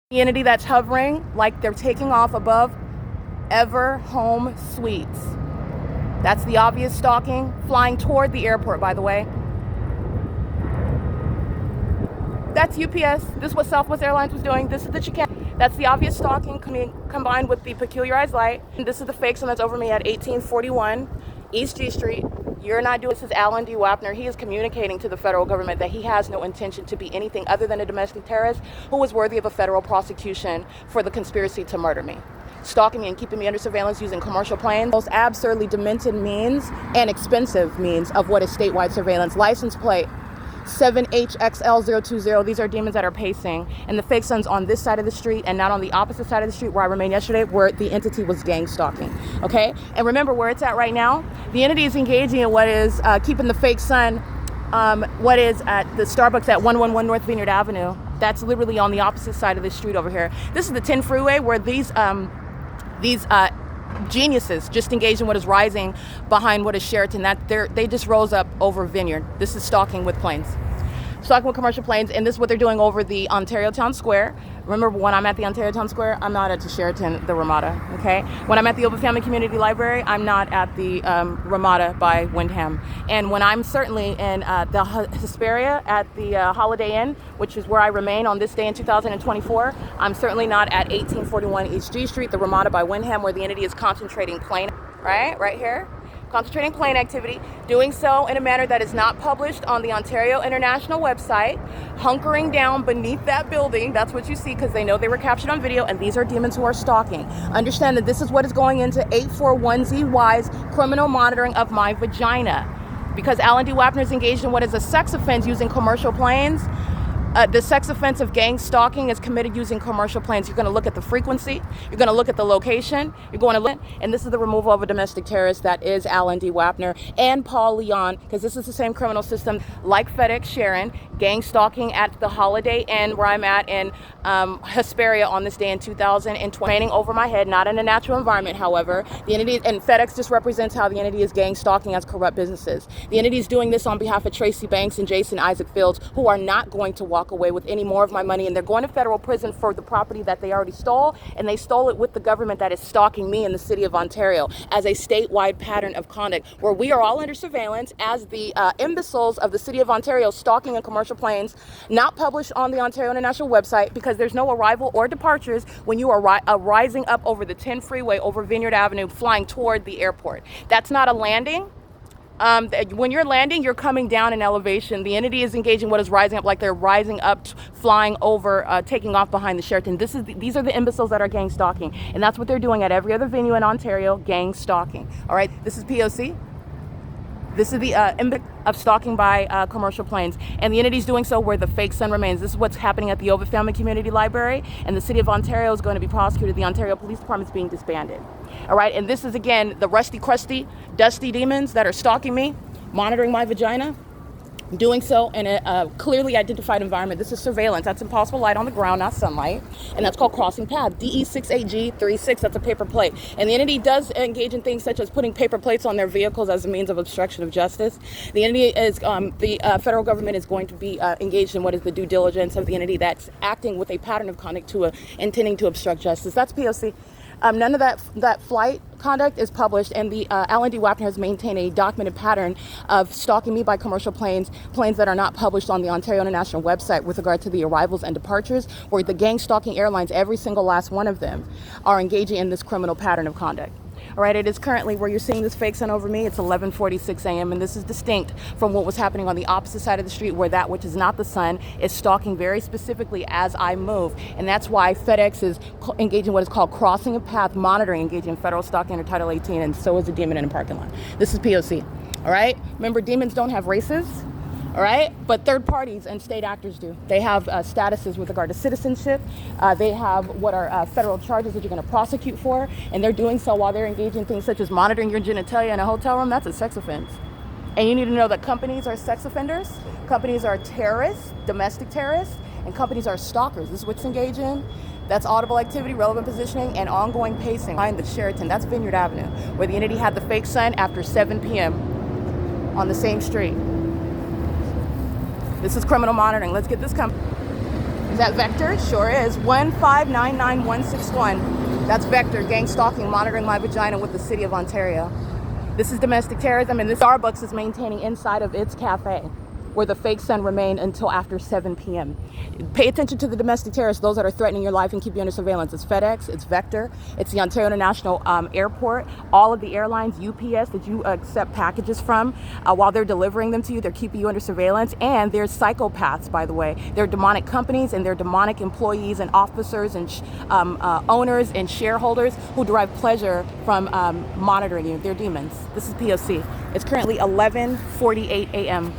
The entity that's hovering like they're taking off above Ever Home Suites. That's the obvious stalking, flying toward the airport, by the way. That's UPS. This is what Southwest Airlines was doing. This is the chicane. That's the obvious stalking combined with the peculiarized light. And this is the fake sun that's over me at 1841 East G Street. You're not doing this. Is Alan D. Wapner. He is communicating to the federal government that he has no intention to be anything other than a domestic terrorist who is worthy of a federal prosecution for the conspiracy to murder me. Stalking me and keeping me under surveillance using commercial planes. Most absurdly demented means and expensive means of what is statewide surveillance. License plate 7HXL020. These are demons that are pacing, and the fake sun's on this side of the street and not on the opposite side of the street where I remained yesterday, where the entity was gang stalking. Okay, and remember where it's at right now. The entity is engaging in what is keeping the fake sun. What is at the Starbucks at 111 North Vineyard Avenue. That's literally on the opposite side of the street over here. This is the 10 freeway where these geniuses just engaged in what is rising behind what is Sheraton. They just rose up over Vineyard. This is stalking with planes. Stalking with commercial planes, and this is what they're doing over the Ontario Town Square. Remember, when I'm at the Ontario Town Square, I'm not at the Sheraton, the Ramada, okay? When I'm at the Open Family Community Library, I'm not at the Ramada by Wyndham. And when I'm certainly in the Hesperia at the Holiday Inn, which is where I remain on this day in 2024, I'm certainly not at 1841 East G Street, the Ramada by Wyndham, where the entity is concentrating plane, right here. Concentrating plane activity, doing so in a manner that is not published on the Ontario International website, hunkering down beneath that building. That's what you see because they know they were captured on video, and these are demons who are stalking. Understand that this is what is going into 841ZY's criminal monitoring of my vagina. Because Alan D. Wapner is engaged in what is a sex offense using commercial planes. The sex offense of gang stalking is committed using commercial planes. You're going to look at the frequency. You're going to look at the location. You're going to look, and this is the removal of a domestic terrorist that is Alan D. Wapner and Paul Leon, because this is the same criminal system like FedEx Sharon, gang stalking at the Holiday Inn where I'm at in Hesperia on this day in 2020. Remaining over my head, not in a natural environment, however. The entity, and FedEx just represents how the entity is gang stalking as corrupt businesses. The entity is doing this on behalf of Tracy Banks and Jason Isaac Fields, who are not going to walk away with any more of my money, and they're going to federal prison for the property that they already stole, and they stole it with the government that is stalking me in the city of Ontario as a statewide pattern of conduct where we are all under surveillance as the imbeciles of the city of Ontario stalking in commercial planes, not published on the Ontario International website because there's no arrival or departures when you are rising up over the 10 freeway over Vineyard Avenue flying toward the airport. That's not a landing. When you're landing, you're coming down in elevation. The entity is engaging what is rising up, like they're rising up, flying over, taking off behind the Sheraton. These are the imbeciles that are gang stalking, and that's what they're doing at every other venue in Ontario, gang stalking. All right, this is P.O.C. This is the impact of stalking by commercial planes, and the entity's doing so where the fake sun remains. This is what's happening at the Ovid Family Community Library, and the city of Ontario is going to be prosecuted. The Ontario Police Department is being disbanded. All right, and this is again the rusty, crusty, dusty demons that are stalking me, monitoring my vagina. Doing so in a clearly identified environment. This is surveillance. That's impossible light on the ground, not sunlight. And that's called crossing path. DE68G36, that's a paper plate. And the entity does engage in things such as putting paper plates on their vehicles as a means of obstruction of justice. The entity is, the federal government is going to be engaged in what is the due diligence of the entity that's acting with a pattern of conduct intending to obstruct justice. That's P.O.C. None of that flight conduct is published, and the Alan D. Wapner has maintained a documented pattern of stalking me by commercial planes that are not published on the Ontario International website with regard to the arrivals and departures, where the gang stalking airlines, every single last one of them, are engaging in this criminal pattern of conduct. All right, it is currently, where you're seeing this fake sun over me, it's 11:46 a.m. and this is distinct from what was happening on the opposite side of the street, where that which is not the sun is stalking very specifically as I move. And that's why FedEx is engaging in what is called crossing a path monitoring, engaging in federal stalking under Title 18, and so is a demon in a parking lot. This is P.O.C. All right, remember, demons don't have races. All right, but third parties and state actors do. They have statuses with regard to citizenship. They have what are federal charges that you're going to prosecute for, and they're doing so while they're engaging in things such as monitoring your genitalia in a hotel room. That's a sex offense. And you need to know that companies are sex offenders, companies are terrorists, domestic terrorists, and companies are stalkers. This is what's engaged in. That's audible activity, relevant positioning, and ongoing pacing behind the Sheraton. That's Vineyard Avenue, where the entity had the fake sun after 7 p.m. on the same street. This is criminal monitoring. Let's get this Is that Vector? Sure is. 1599161. That's Vector, gang stalking, monitoring my vagina with the city of Ontario. This is domestic terrorism, and this Starbucks is maintaining inside of its cafe where the fake sun remain until after 7 p.m. Pay attention to the domestic terrorists, those that are threatening your life and keep you under surveillance. It's FedEx, it's Vector, it's the Ontario International Airport, all of the airlines, UPS that you accept packages from, while they're delivering them to you, they're keeping you under surveillance. And there's psychopaths, by the way. They're demonic companies and they're demonic employees and officers and owners and shareholders who derive pleasure from monitoring you. They're demons. This is P.O.C. It's currently 11:48 a.m.